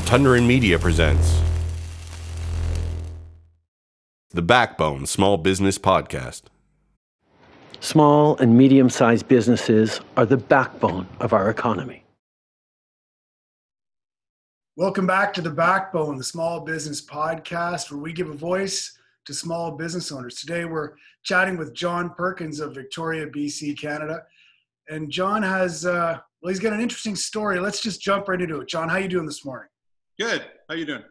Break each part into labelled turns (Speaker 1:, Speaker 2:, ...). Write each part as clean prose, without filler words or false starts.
Speaker 1: Thunder and Media presents the BackBone Small Business Podcast.
Speaker 2: Small and medium-sized businesses are the backbone of our economy.
Speaker 3: Welcome back to the BackBone, the Small Business Podcast, where we give a voice to small business owners. Today we're chatting with Jon Perkins of Victoria, BC, Canada. And Jon has, he's got an interesting story. Let's just jump right into it. Jon, how you doing this morning?
Speaker 4: Good. How you doing?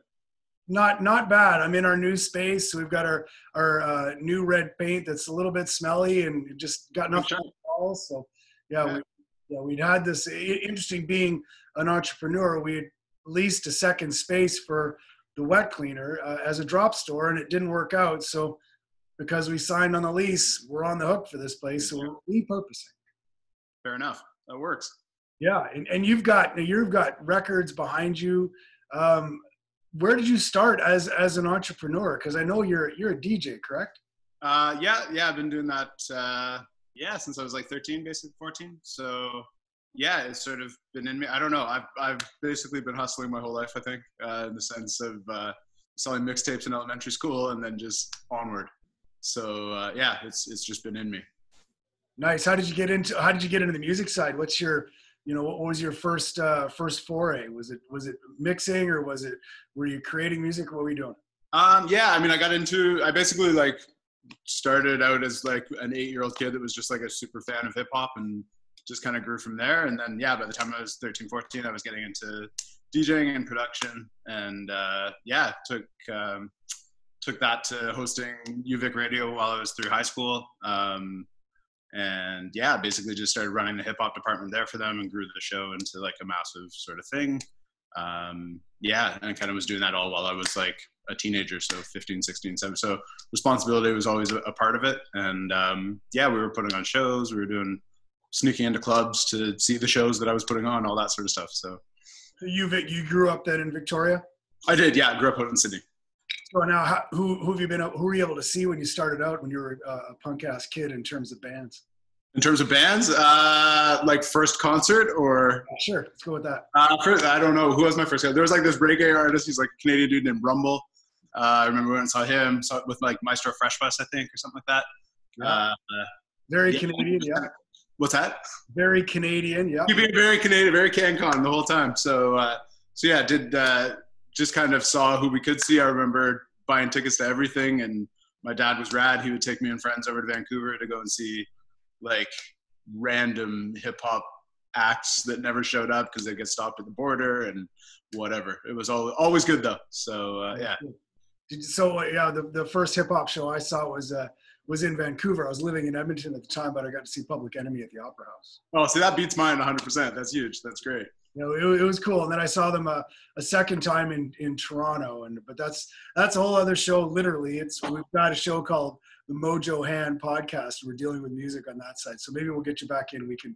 Speaker 3: Not bad. I'm in our new space. So we've got our new red paint that's a little bit smelly and just got nothing on the walls. So we'd had this interesting being an entrepreneur. We had leased a second space for the wet cleaner as a drop store, and it didn't work out. So because we signed on the lease, we're on the hook for this place. So we're repurposing.
Speaker 4: Fair enough. That works.
Speaker 3: Yeah, and you've got records behind you. Where did you start as an entrepreneur? Because I know you're a DJ, correct?
Speaker 4: Yeah. I've been doing that. Since I was like 13, basically 14. So yeah, it's sort of been in me. I don't know. I've basically been hustling my whole life, I think, in the sense of selling mixtapes in elementary school and then just onward. So it's just been in me.
Speaker 3: Nice. How did you get into the music side? What's your, what was your first foray? Was it mixing, or were you creating music? What were you doing?
Speaker 4: I basically like started out as like an 8-year-old kid that was just like a super fan of hip hop and just kind of grew from there. And then, by the time I was 13, 14, I was getting into DJing and production, and took that to hosting UVic radio while I was through high school. Basically just started running the hip hop department there for them and grew the show into like a massive sort of thing. And kind of was doing that all while I was like a teenager. So 15, 16, 17. So responsibility was always a part of it. And we were putting on shows, we were sneaking into clubs to see the shows that I was putting on, all that sort of stuff. So
Speaker 3: you grew up then in Victoria?
Speaker 4: I did. Yeah. I grew up out in Sydney.
Speaker 3: So now, who were you able to see when you started out, when you were a punk ass kid, in terms of bands?
Speaker 4: In terms of bands, like first concert or?
Speaker 3: Sure, let's go with that.
Speaker 4: I don't know. Who was my first guy? There was like this reggae artist. He's like a Canadian dude named Rumble. I remember when I saw him with like Maestro Fresh Bus, I think, or something like that.
Speaker 3: Yeah. Very Canadian, yeah.
Speaker 4: What's that?
Speaker 3: Very Canadian, yeah.
Speaker 4: You've been very Canadian, very CanCon the whole time. Just kind of saw who we could see. I remember buying tickets to everything, and my dad was rad. He would take me and friends over to Vancouver to go and see like random hip hop acts that never showed up because they get stopped at the border and whatever. It was always good though. So
Speaker 3: the first hip hop show I saw was in Vancouver. I was living in Edmonton at the time, but I got to see Public Enemy at the Opera House.
Speaker 4: Oh, see, that beats mine 100%. That's huge. That's great.
Speaker 3: It was cool. And then I saw them a second time in Toronto, but that's a whole other show. Literally, we've got a show called the Mojo Hand Podcast. We're dealing with music on that side, so maybe we'll get you back in. We can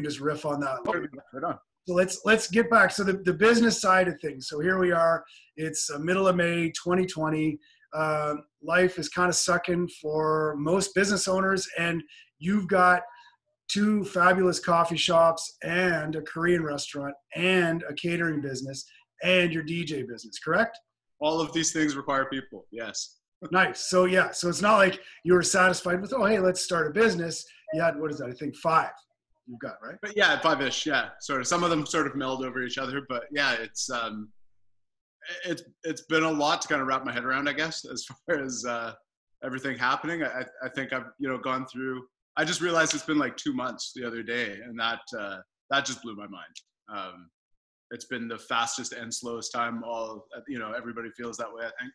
Speaker 3: just riff on that.
Speaker 4: Right on.
Speaker 3: So let's get back. So the business side of things. So here we are. It's middle of May 2020. Life is kind of sucking for most business owners, and you've got 2 fabulous coffee shops and a Korean restaurant and a catering business and your DJ business, correct?
Speaker 4: All of these things require people, yes.
Speaker 3: Nice. So it's not like you were satisfied with, oh, hey, let's start a business. You had, what is that? I think 5 you've got, right?
Speaker 4: But yeah, 5-ish, yeah. Sort of. Some of them sort of meld over each other, but yeah, it's been a lot to kind of wrap my head around, I guess, as far as everything happening. I think I've, gone through. I just realized it's been like 2 months the other day, and that just blew my mind. It's been the fastest and slowest time. Everybody feels that way, I think.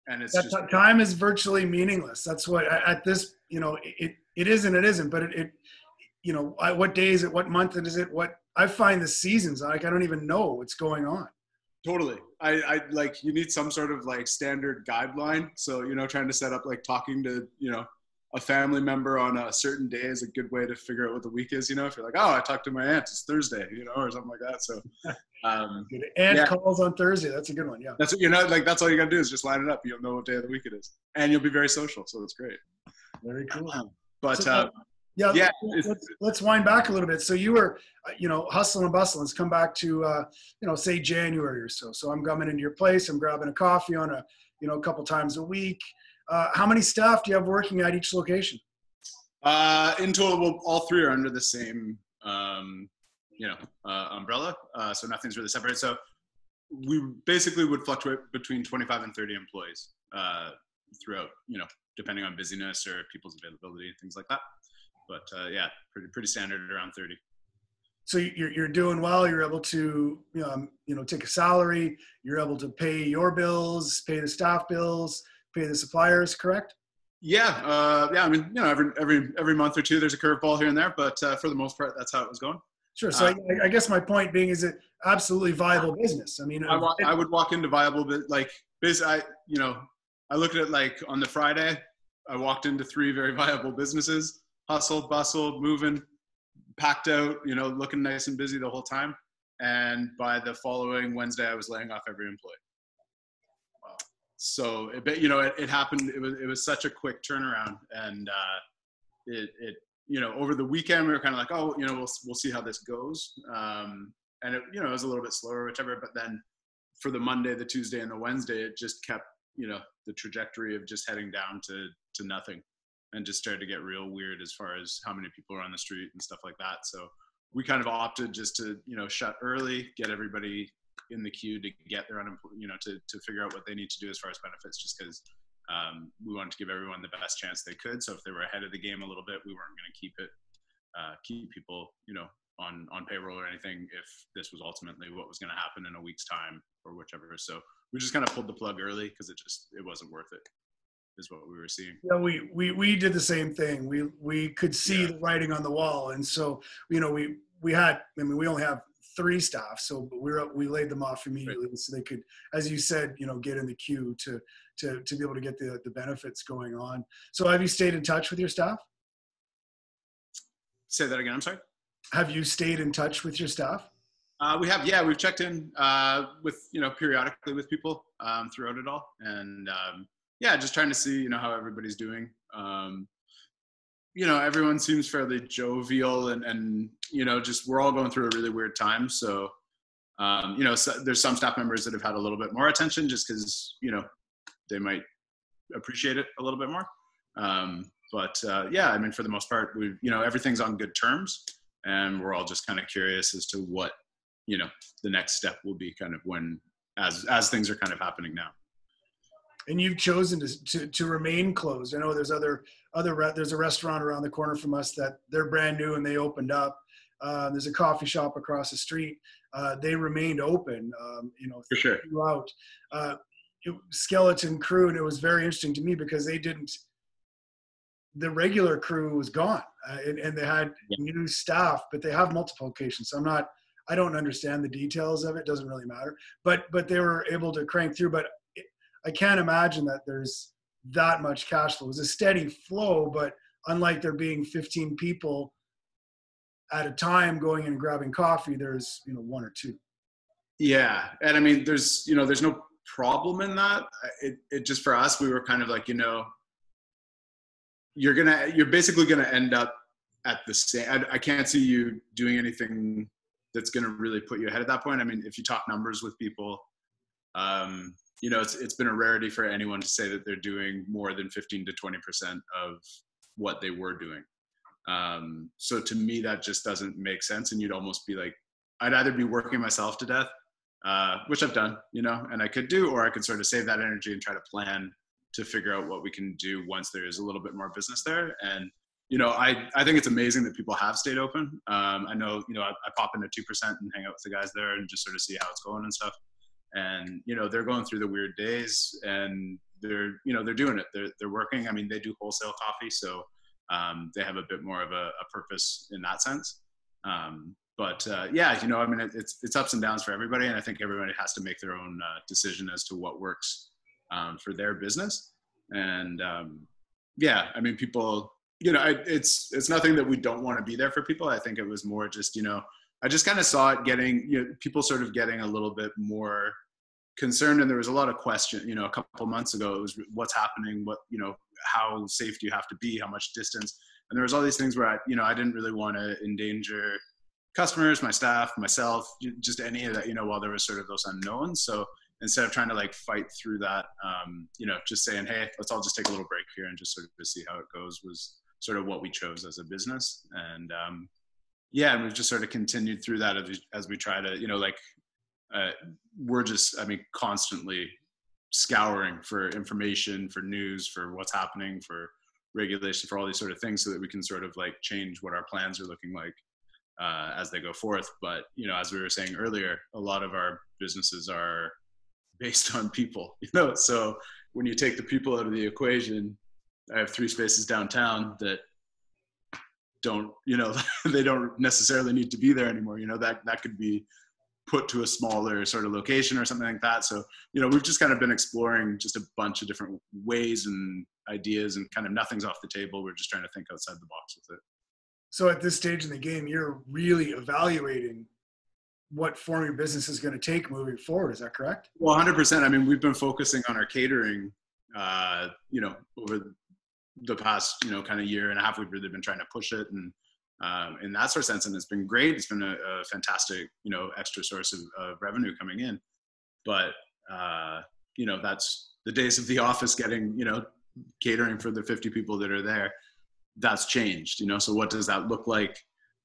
Speaker 4: And it's just
Speaker 3: time is virtually meaningless. That's what at this, it isn't, but what day is it? What month is it? What I find the seasons, like, I don't even know what's going on.
Speaker 4: Totally. I like, you need some sort of like standard guideline. So, trying to set up like talking to, a family member on a certain day is a good way to figure out what the week is. If you're like, oh, I talked to my aunt, it's Thursday, or something like that. So,
Speaker 3: calls on Thursday. That's a good one. Yeah.
Speaker 4: That's what, that's all you got to do is just line it up. You'll know what day of the week it is, and you'll be very social. So that's great.
Speaker 3: Very cool. Yeah,
Speaker 4: Yeah.
Speaker 3: let's wind back a little bit. So you were, hustle and bustle. Let's come back to, say January or so. So I'm coming into your place. I'm grabbing a coffee on a couple times a week. How many staff do you have working at each location?
Speaker 4: In total, well, all three are under the same, umbrella. So nothing's really separate. So we basically would fluctuate between 25 and 30 employees throughout, depending on busyness or people's availability and things like that. But yeah, pretty standard around 30.
Speaker 3: So you're doing well. You're able to take a salary. You're able to pay your bills, pay the staff bills, pay the suppliers. Correct?
Speaker 4: Yeah. I mean, every month or two, there's a curveball here and there, but for the most part, that's how it was going.
Speaker 3: Sure. So I guess my point being, is it absolutely viable business? I mean,
Speaker 4: I would walk into viable, but like basically, I looked at it like on the Friday, I walked into 3 very viable businesses. Hustled, bustled, moving, packed out, looking nice and busy the whole time. And by the following Wednesday, I was laying off every employee. Wow. So it happened. It was such a quick turnaround, and over the weekend we were kind of like, oh, we'll see how this goes. And it was a little bit slower, or whichever. But then for the Monday, the Tuesday, and the Wednesday, it just kept the trajectory of just heading down to nothing. And just started to get real weird as far as how many people are on the street and stuff like that. So we kind of opted just to, shut early, get everybody in the queue to get their unemployed, to figure out what they need to do as far as benefits, just because we wanted to give everyone the best chance they could. So if they were ahead of the game a little bit, we weren't going to keep people, on payroll or anything if this was ultimately what was going to happen in a week's time or whichever. So we just kind of pulled the plug early because it wasn't worth it, is what we were seeing.
Speaker 3: Yeah, we did the same thing. We could see the writing on the wall, and so we had. I mean, we only have 3 staff, so we laid them off immediately, right, so they could, as you said, get in the queue to be able to get the benefits going on. So have you stayed in touch with your staff?
Speaker 4: Say that again. I'm sorry.
Speaker 3: Have you stayed in touch with your staff?
Speaker 4: We have. Yeah, we've checked in with periodically with people throughout it all, and. Yeah, just trying to see, how everybody's doing. Everyone seems fairly jovial and just we're all going through a really weird time. So, so there's some staff members that have had a little bit more attention just because, they might appreciate it a little bit more. Yeah, I mean, for the most part, we've, everything's on good terms and we're all just kind of curious as to what, the next step will be kind of when, as things are kind of happening now.
Speaker 3: And you've chosen to remain closed. I know there's there's a restaurant around the corner from us that they're brand new and they opened up. There's a coffee shop across the street. They remained open,
Speaker 4: for sure,
Speaker 3: throughout. Skeleton crew, and it was very interesting to me because the regular crew was gone, and they had new staff, but they have multiple locations. So I don't understand the details of it. It doesn't really matter, but they were able to crank through. But I can't imagine that there's that much cash flow. It was a steady flow, but unlike there being 15 people at a time going in and grabbing coffee, there's 1 or 2.
Speaker 4: Yeah, and I mean, there's no problem in that. It just, for us, we were kind of like, you're basically gonna end up at the same. I can't see you doing anything that's gonna really put you ahead at that point. I mean, if you talk numbers with people. It's been a rarity for anyone to say that they're doing more than 15 to 20% of what they were doing. So to me, that just doesn't make sense. And you'd almost be like, I'd either be working myself to death, which I've done, and I could do, or I could sort of save that energy and try to plan to figure out what we can do once there is a little bit more business there. And, I think it's amazing that people have stayed open. I know, I pop into 2% and hang out with the guys there and just sort of see how it's going and stuff. And, they're going through the weird days and they're doing it. They're working. I mean, they do wholesale coffee. So they have a bit more of a purpose in that sense. Yeah, I mean, it's ups and downs for everybody. And I think everybody has to make their own decision as to what works for their business. And yeah, I mean, people, it's nothing that we don't want to be there for people. I think it was more just, I just kind of saw it getting, people sort of getting a little bit more concerned. And there was a lot of question, a couple months ago, it was what's happening, what, how safe do you have to be, how much distance? And there was all these things where I didn't really want to endanger customers, my staff, myself, just any of that, while there was sort of those unknowns. So instead of trying to like fight through that, just saying, hey, let's all just take a little break here and just sort of see how it goes, was sort of what we chose as a business. And and we've just sort of continued through that as we try to, we're just, constantly scouring for information, for news, for what's happening, for regulation, for all these sort of things, so that we can sort of like change what our plans are looking like as they go forth. But, as we were saying earlier, a lot of our businesses are based on people, so when you take the people out of the equation, I have 3 spaces downtown that don't, they don't necessarily need to be there anymore. That could be put to a smaller sort of location or something like that. So, we've just kind of been exploring just a bunch of different ways and ideas, and kind of nothing's off the table. We're just trying to think outside the box with it.
Speaker 3: So at this stage in the game, you're really evaluating what form your business is going to take moving forward. Is that correct?
Speaker 4: Well, 100%. We've been focusing on our catering, over the past, kind of year and a half. We've really been trying to push it, and in that sort of sense, and it's been great. It's been a fantastic, extra source of revenue coming in. But, that's the days of the office getting, catering for the 50 people that are there. That's changed, so what does that look like?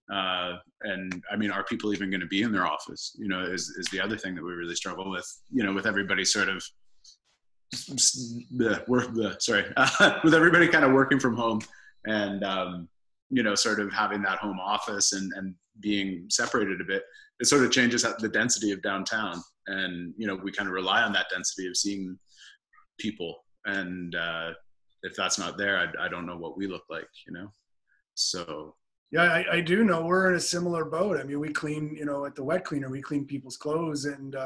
Speaker 4: And are people even going to be in their office, is the other thing that we really struggle with, with everybody sort of, with everybody kind of working from home, and, sort of having that home office and being separated a bit. It sort of changes the density of downtown. And, we kind of rely on that density of seeing people. And if that's not there, I don't know what we look like, So.
Speaker 3: Yeah, I do know we're in a similar boat. We clean, at the wet cleaner, we clean people's clothes. And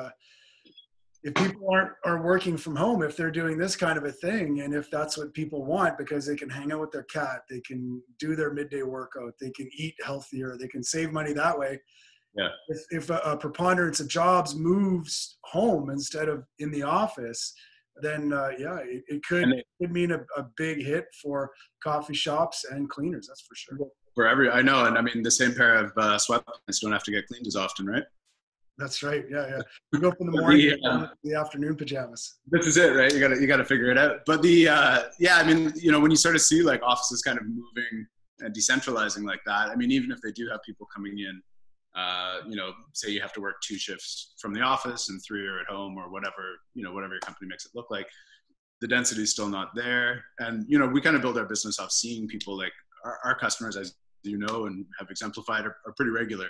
Speaker 3: if people are working from home, if they're doing this kind of a thing, and if that's what people want, because they can hang out with their cat, they can do their midday workout, they can eat healthier, they can save money that way.
Speaker 4: Yeah.
Speaker 3: If a preponderance of jobs moves home instead of in the office, then it could mean a big hit for coffee shops and cleaners. That's for sure.
Speaker 4: I know. And the same pair of sweatpants don't have to get cleaned as often, right?
Speaker 3: That's right. Yeah. You go up in the morning, the afternoon pajamas.
Speaker 4: This is it, right? You got to figure it out. But when you sort of see like offices kind of moving and decentralizing like that, even if they do have people coming in, say you have to work 2 shifts from the office and 3 are at home, or whatever your company makes it look like, the density is still not there. And, we kind of build our business off seeing people, like our customers, as and have exemplified, are pretty regular.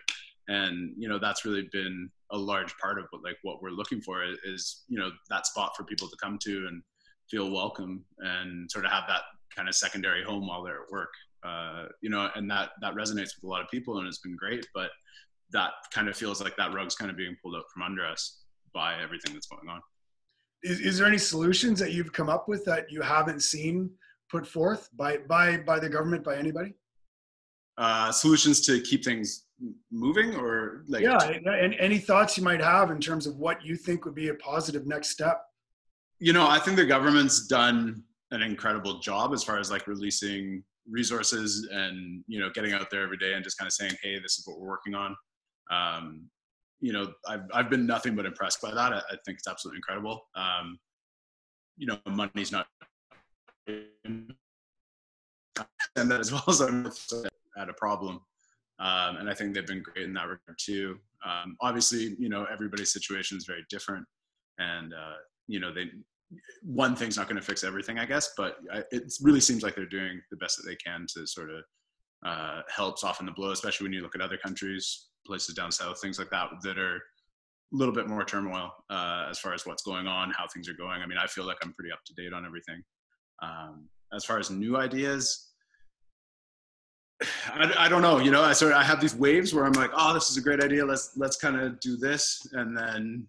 Speaker 4: And, that's really been a large part of what we're looking for is, that spot for people to come to and feel welcome, and sort of have that kind of secondary home while they're at work. And that resonates with a lot of people, and it's been great. But that kind of feels like that rug's kind of being pulled out from under us by everything that's going on.
Speaker 3: Is there any solutions that you've come up with that you haven't seen put forth by the government, by anybody?
Speaker 4: Solutions to keep things moving, or like?
Speaker 3: Yeah, and any thoughts you might have in terms of what you think would be a positive next step?
Speaker 4: I think the government's done an incredible job as far as like releasing resources and, getting out there every day and just kind of saying, hey, this is what we're working on. I've been nothing but impressed by that. I think it's absolutely incredible. Money's not, and that as well as I'm at a problem. And I think they've been great in that regard too. Obviously, everybody's situation is very different, and one thing's not going to fix everything, I guess, but it really seems like they're doing the best that they can to sort of help soften the blow, especially when you look at other countries, places down south, things like that are a little bit more turmoil as far as what's going on, how things are going. I feel like I'm pretty up to date on everything. As far as new ideas, I don't know. I have these waves where I'm like, oh, this is a great idea. Let's kind of do this, and then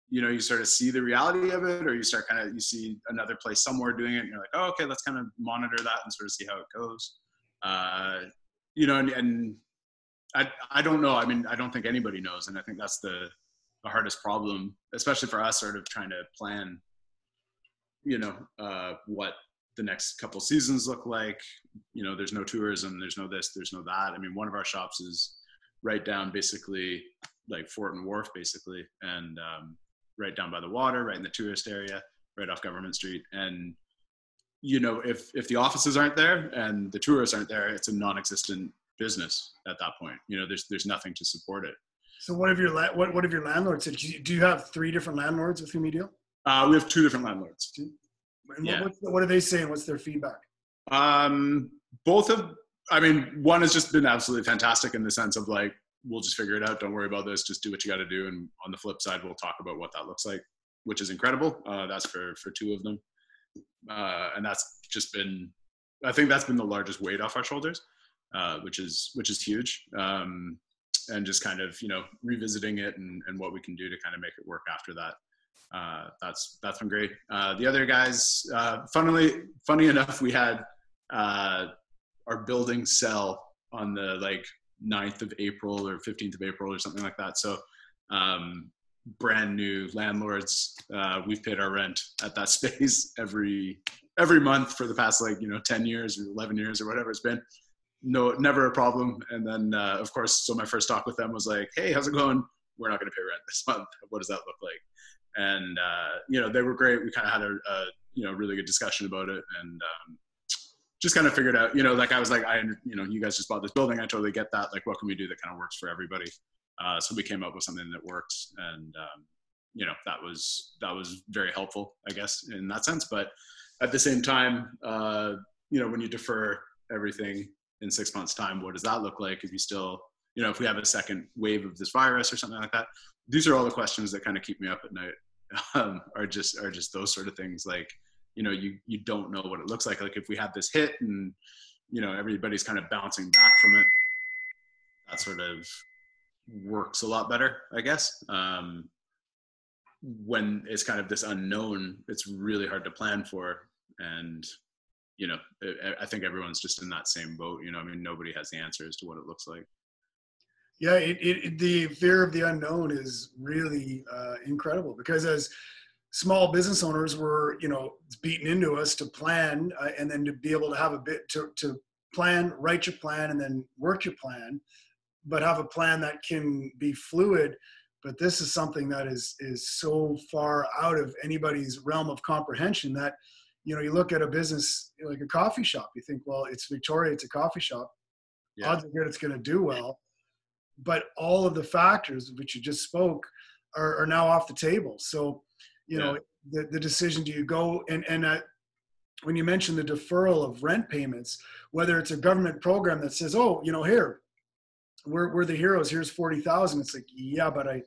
Speaker 4: you sort of see the reality of it, or you see another place somewhere doing it, and you're like, oh, okay, let's kind of monitor that and sort of see how it goes. And I don't know. I don't think anybody knows, and I think that's the hardest problem, especially for us, sort of trying to plan, what the next couple seasons look like. You know, there's no tourism, there's no this, there's no that. I mean, one of our shops is right down basically like Fort and Wharf basically, and right down by the water, right in the tourist area, right off Government Street. And, you know, if the offices aren't there and the tourists aren't there, it's a non-existent business at that point. You know, there's nothing to support it.
Speaker 3: So what have your landlords said? Do you have 3 different landlords with whom you deal?
Speaker 4: We have 2 different landlords.
Speaker 3: And
Speaker 4: Yeah.
Speaker 3: what are they saying? What's their feedback?
Speaker 4: Both of, I mean, one has just been absolutely fantastic in the sense of like, we'll just figure it out. Don't worry about this. Just do what you got to do. And on the flip side, we'll talk about what that looks like, which is incredible. That's for 2 of them. And that's just been, I think that's been the largest weight off our shoulders, which is huge. And just kind of, you know, revisiting it and what we can do to kind of make it work after that. That's been great. The other guys, funny enough, we had our building sell on the like 9th of April or 15th of April or something like that. So brand new landlords, we've paid our rent at that space every month for the past, like, you know, 10 years or 11 years or whatever it's been. No, never a problem. And then of course, so my first talk with them was like, hey, how's it going? We're not going to pay rent this month. What does that look like? And you know, they were great. We kind of had a you know, really good discussion about it, and just kind of figured out, you know, like I was like, you know, you guys just bought this building. I totally get that. Like, what can we do that kind of works for everybody? So we came up with something that works, and you know, that was very helpful, I guess, in that sense. But at the same time, you know, when you defer everything in 6 months' time, what does that look like? If you still, you know, if we have a second wave of this virus or something like that, these are all the questions that kind of keep me up at night. Are just those sort of things. Like, you know, you don't know what it looks like. Like if we have this hit and, you know, everybody's kind of bouncing back from it, that sort of works a lot better, I guess. When it's kind of this unknown, it's really hard to plan for. And, you know, I think everyone's just in that same boat. You know, I mean, nobody has the answers to what it looks like.
Speaker 3: Yeah, the fear of the unknown is really incredible, because as small business owners, we're, you know, it's beaten into us to plan and then to be able to have a bit to plan, write your plan, and then work your plan, but have a plan that can be fluid. But this is something that is so far out of anybody's realm of comprehension that, you know, you look at a business like a coffee shop, you think, well, it's Victoria, it's a coffee shop. Yeah. Odds are good it's going to do well. But all of the factors which you just spoke are now off the table. So, you know, the decision, do you go and when you mentioned the deferral of rent payments, whether it's a government program that says, oh, you know, here, we're the heroes, here's 40,000. It's like, yeah, but I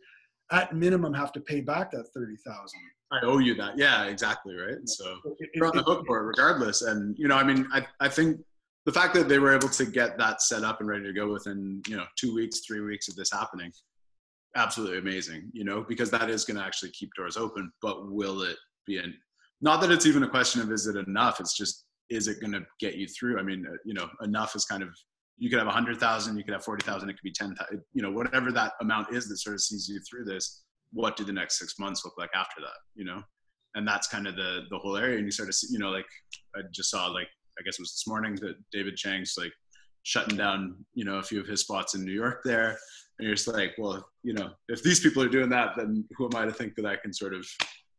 Speaker 3: at minimum have to pay back that 30,000.
Speaker 4: I owe you that. Yeah, exactly. Right. So you're on the hook for it regardless. And, you know, I mean, I think the fact that they were able to get that set up and ready to go within, you know, 2 weeks, 3 weeks of this happening, absolutely amazing, you know, because that is going to actually keep doors open. But will it be not that it's even a question of, is it enough? It's just, is it going to get you through? I mean, you know, enough is kind of, you could have 100,000, you could have 40,000, it could be 10,000, you know, whatever that amount is that sort of sees you through this. What do the next 6 months look like after that, you know? And that's kind of the whole area. And you sort of see, you know, like I just saw, like, I guess it was this morning that David Chang's like shutting down, you know, a few of his spots in New York there. And you're just like, well, you know, if these people are doing that, then who am I to think that I can sort of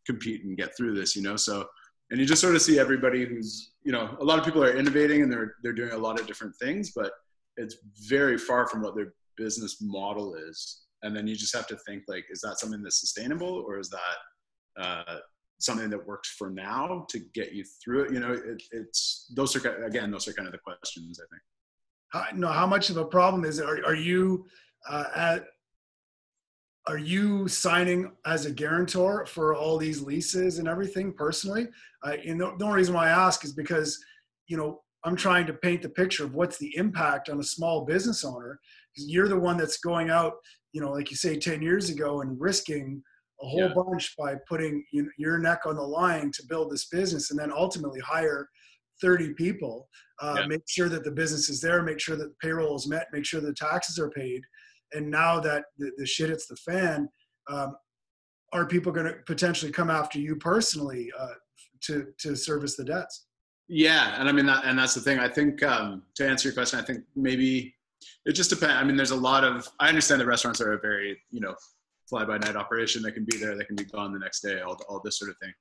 Speaker 4: compete and get through this, you know? So, and you just sort of see everybody who's, you know, a lot of people are innovating and they're doing a lot of different things, but it's very far from what their business model is. And then you just have to think, like, is that something that's sustainable, or is that something that works for now to get you through it? You know, it's those are kind of the questions, I think.
Speaker 3: How much of a problem is it? Are you signing as a guarantor for all these leases and everything personally? And the only reason why I ask is because, you know, I'm trying to paint the picture of what's the impact on a small business owner. You're the one that's going out, you know, like you say, 10 years ago and risking a whole bunch by putting your neck on the line to build this business, and then ultimately hire 30 people, make sure that the business is there, make sure that the payroll is met, make sure the taxes are paid. And now that the shit hits the fan, are people going to potentially come after you personally to service the debts?
Speaker 4: Yeah, and I mean that, and that's the thing. I think to answer your question, I think maybe it just depends. I mean, there's a lot of. I understand that restaurants are a very fly by night operation. They can be there, they can be gone the next day, all this sort of thing.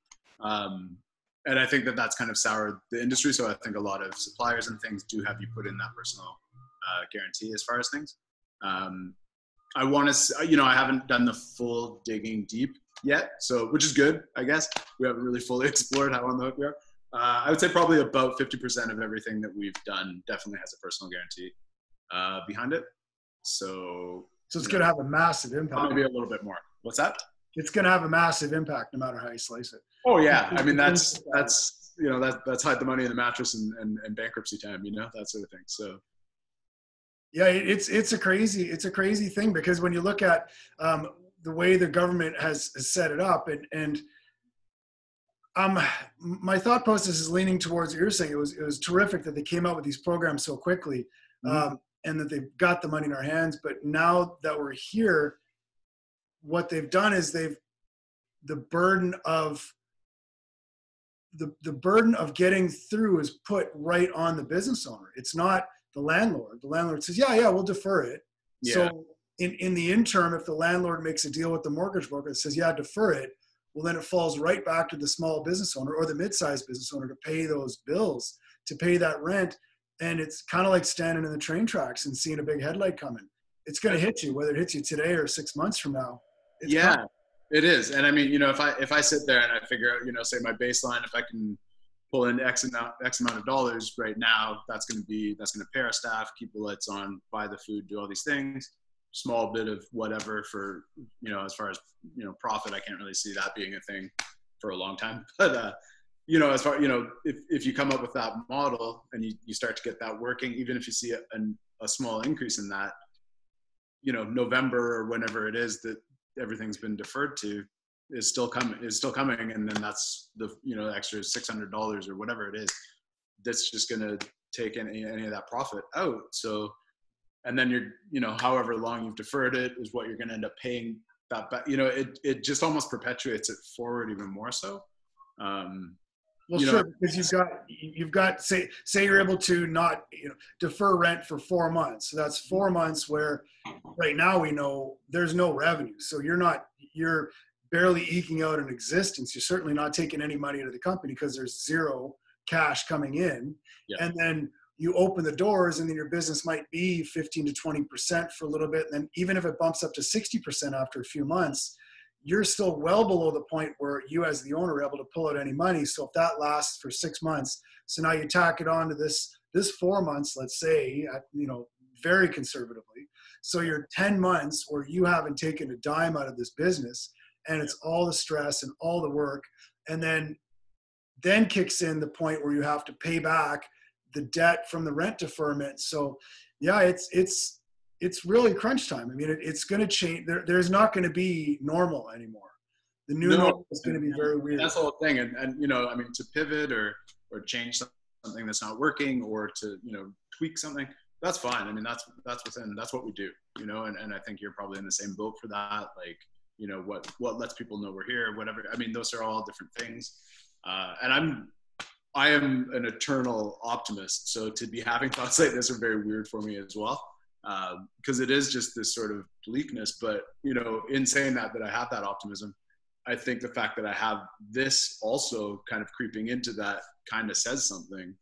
Speaker 4: And I think that that's kind of soured the industry. So I think a lot of suppliers and things do have you put in that personal guarantee as far as things. I want to, I haven't done the full digging deep yet, so which is good, I guess. We haven't really fully explored how on the hook we are. I would say probably about 50% of everything that we've done definitely has a personal guarantee behind it. So
Speaker 3: it's going to have a massive impact.
Speaker 4: Maybe a little bit more. What's that?
Speaker 3: It's going to have a massive impact no matter how you slice it.
Speaker 4: Oh yeah, I mean that's hide the money in the mattress and bankruptcy time, that sort of thing. So
Speaker 3: yeah, it's a crazy thing, because when you look at the way the government has set it up, and my thought process is leaning towards what you're saying. It was terrific that they came out with these programs so quickly, and that they've got the money in our hands. But now that we're here, what they've done is the burden of getting through is put right on the business owner. It's not the landlord. The landlord says, yeah, we'll defer it. Yeah. So in the interim, if the landlord makes a deal with the mortgage broker that says, yeah, defer it, well, then it falls right back to the small business owner or the mid-sized business owner to pay those bills, to pay that rent. And it's kind of like standing in the train tracks and seeing a big headlight coming. It's going to hit you, whether it hits you today or 6 months from now.
Speaker 4: It is. And I mean, if I sit there and I figure out, say my baseline, if I can pull in X amount of dollars right now, that's going to pay our staff, keep the lights on, buy the food, do all these things. Small bit of whatever for, as far as, profit, I can't really see that being a thing for a long time. But, as far, if you come up with that model and you start to get that working, even if you see a small increase in that, November or whenever it is that everything's been deferred to is still coming. And then that's the, extra $600 or whatever it is, that's just going to take any of that profit out. So, and then you're, however long you've deferred it is what you're going to end up paying that back. It just almost perpetuates it forward even more so.
Speaker 3: Well, sure, because you've got say you're able to not defer rent for 4 months. So that's 4 months where right now we know there's no revenue. So you're barely eking out an existence. You're certainly not taking any money into the company because there's zero cash coming in. Yeah. And then you open the doors, and then your business might be 15 to 20% for a little bit. And then even if it bumps up to 60% after a few months, you're still well below the point where you as the owner are able to pull out any money. So if that lasts for 6 months, so now you tack it on to this 4 months, let's say, very conservatively. So you're 10 months where you haven't taken a dime out of this business, and it's all the stress and all the work. And then kicks in the point where you have to pay back the debt from the rent deferment. So yeah, it's really crunch time. I mean, it's going to change. There's not going to be normal anymore. The new normal is going to be very weird.
Speaker 4: That's the whole thing. And I mean, to pivot or change something that's not working, or to, tweak something, that's fine. I mean, that's what we do, and I think you're probably in the same boat for that. Like, what lets people know we're here, whatever. I mean, those are all different things. And I am an eternal optimist. So to be having thoughts like this are very weird for me as well. Because it is just this sort of bleakness, but in saying that I have that optimism, I think the fact that I have this also kind of creeping into that kind of says something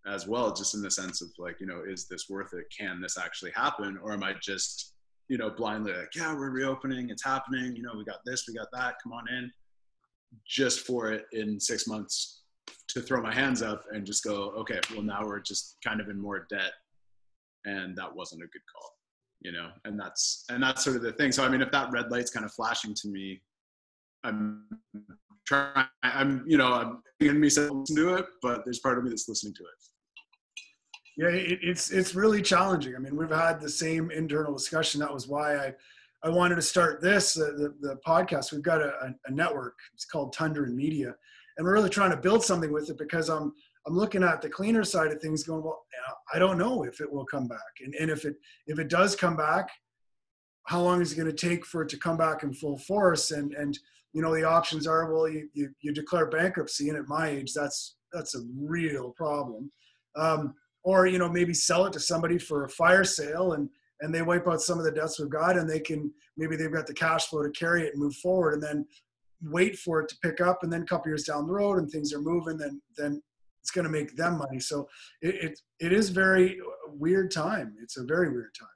Speaker 4: as well, just in the sense of like, is this worth it? Can this actually happen? Or am I just, blindly like, yeah, we're reopening, it's happening, we got this, we got that, come on in, just for it in 6 months to throw my hands up and just go, okay, well now we're just kind of in more debt. And that wasn't a good call, and that's sort of the thing. So, I mean, if that red light's kind of flashing to me, I'm thinking me saying listen to it, but there's part of me that's listening to it.
Speaker 3: Yeah, it's really challenging. I mean, we've had the same internal discussion. That was why I wanted to start the podcast. We've got a network. It's called Tundra and Media, and we're really trying to build something with it, because I'm looking at the cleaner side of things going, well, I don't know if it will come back. And if it does come back, how long is it going to take for it to come back in full force? And the options are, well, you declare bankruptcy, and at my age, that's a real problem. Or, maybe sell it to somebody for a fire sale, and they wipe out some of the debts we've got, and maybe they've got the cash flow to carry it and move forward, and then wait for it to pick up, and then a couple years down the road and things are moving, then it's going to make them money. So it is very weird time. It's a very weird time.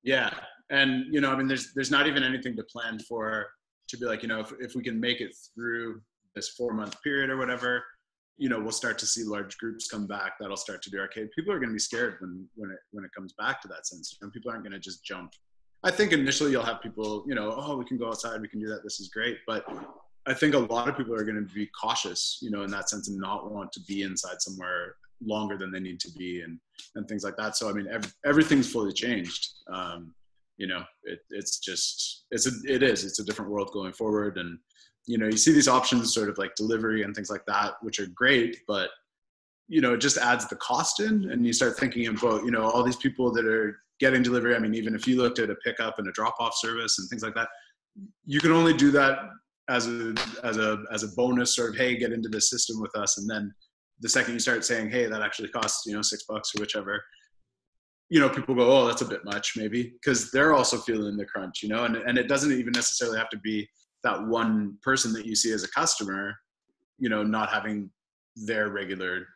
Speaker 4: Yeah. And, there's not even anything to plan for, to be like, if we can make it through this 4-month period or whatever, we'll start to see large groups come back. That'll start to do arcade. People are going to be scared when it comes back to that sense. People aren't going to just jump. I think initially you'll have people, oh, we can go outside, we can do that, this is great. But I think a lot of people are going to be cautious, in that sense, and not want to be inside somewhere longer than they need to be, and things like that. So, everything's fully changed. It's a different world going forward. And, you see these options sort of like delivery and things like that, which are great, but, it just adds the cost in, and you start thinking about, all these people that are getting delivery. Even if you looked at a pickup and a drop-off service and things like that, you can only do that as a bonus, sort of, hey, get into this system with us. And then the second you start saying, hey, that actually costs, $6 or whichever, people go, oh, that's a bit much, maybe, because they're also feeling the crunch, and it doesn't even necessarily have to be that one person that you see as a customer, not having their regular,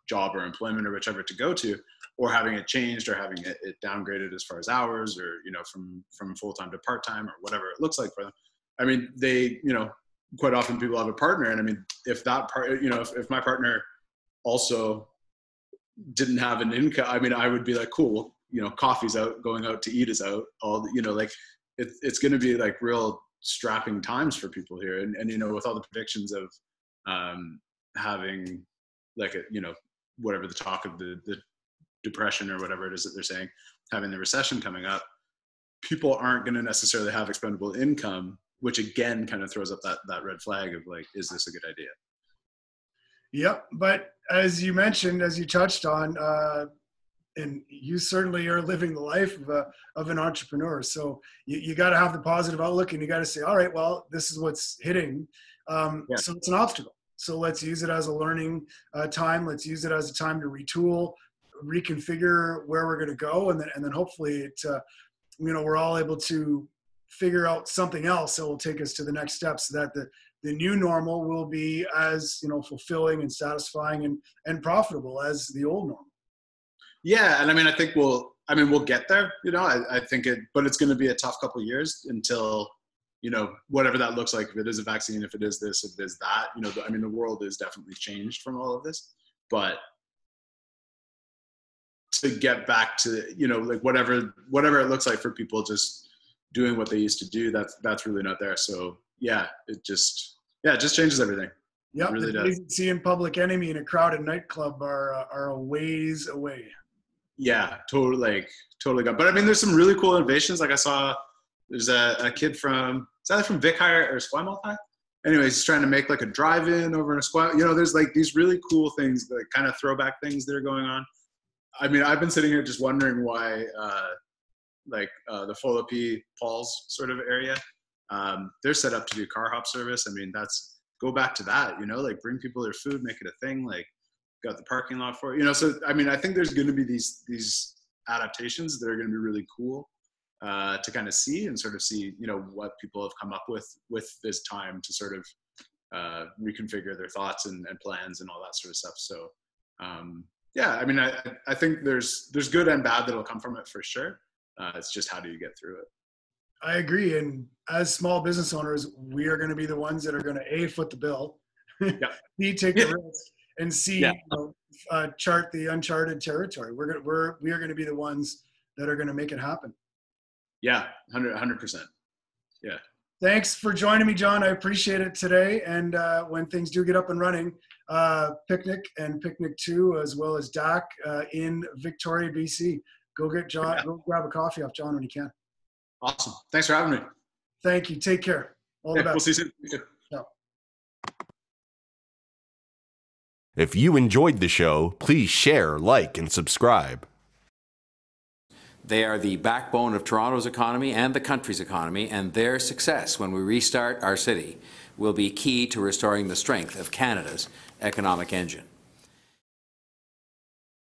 Speaker 4: job or employment or whichever to go to, or having it changed, or having it downgraded as far as hours, or, from full-time to part-time, or whatever it looks like for them. They, quite often people have a partner, and if that part, if my partner also didn't have an income, I would be like, cool, coffee's out, going out to eat is out, it's going to be like real strapping times for people here. And with all the predictions of having like whatever the talk of the depression or whatever it is that they're saying, having the recession coming up, people aren't going to necessarily have expendable income, which again kind of throws up that red flag of like, is this a good idea?
Speaker 3: Yep. But as you mentioned, as you touched on, and you certainly are living the life of an entrepreneur. So you got to have the positive outlook, and you got to say, all right, well, this is what's hitting. So it's an obstacle. So let's use it as a learning time. Let's use it as a time to retool, reconfigure where we're going to go. And then hopefully we're all able to figure out something else that will take us to the next step, so that the new normal will be as, fulfilling and satisfying and profitable as the old normal.
Speaker 4: Yeah. And I think we'll get there, I think but it's going to be a tough couple of years until, whatever that looks like, if it is a vaccine, if it is this, if it is that, the world is definitely changed from all of this, but to get back to, like whatever it looks like for people just doing what they used to do, that's really not there. So it just changes everything.
Speaker 3: Yeah,
Speaker 4: really
Speaker 3: the days of seeing Public Enemy in a crowded nightclub are a ways away. Yeah,
Speaker 4: totally gone. But there's some really cool innovations. Like I saw, there's a kid from Vic High or Esquimalt High. Anyways, he's trying to make like a drive-in over in Esquimalt. There's like these really cool things, that kind of throwback things that are going on. I've been sitting here just wondering why, the Philippi Falls sort of area, they're set up to do car hop service. Go back to that, like bring people their food, make it a thing, like got the parking lot for it, so, I think there's going to be these adaptations that are going to be really cool, to kind of see and sort of see, what people have come up with this time to sort of, reconfigure their thoughts and plans and all that sort of stuff. So, I think there's good and bad that'll come from it for sure. It's just, how do you get through it?
Speaker 3: I agree. And as small business owners, we are going to be the ones that are going to foot the bill, B, take the risk, and C, chart the uncharted territory. We are going to be the ones that are going to make it happen.
Speaker 4: Yeah, 100%. Yeah.
Speaker 3: Thanks for joining me, Jon. I appreciate it today. And when things do get up and running, Picnic and Picnic 2, as well as DAC in Victoria, BC. Go get Jon. Yeah. Go grab a coffee off Jon when you can.
Speaker 4: Awesome. Thanks for having me.
Speaker 3: Thank you. Take care. All the best.
Speaker 4: We'll see you soon.
Speaker 3: Yeah.
Speaker 1: If you enjoyed the show, please share, like, and subscribe.
Speaker 5: They are the backbone of Toronto's economy and the country's economy, and their success when we restart our city will be key to restoring the strength of Canada's economic engine.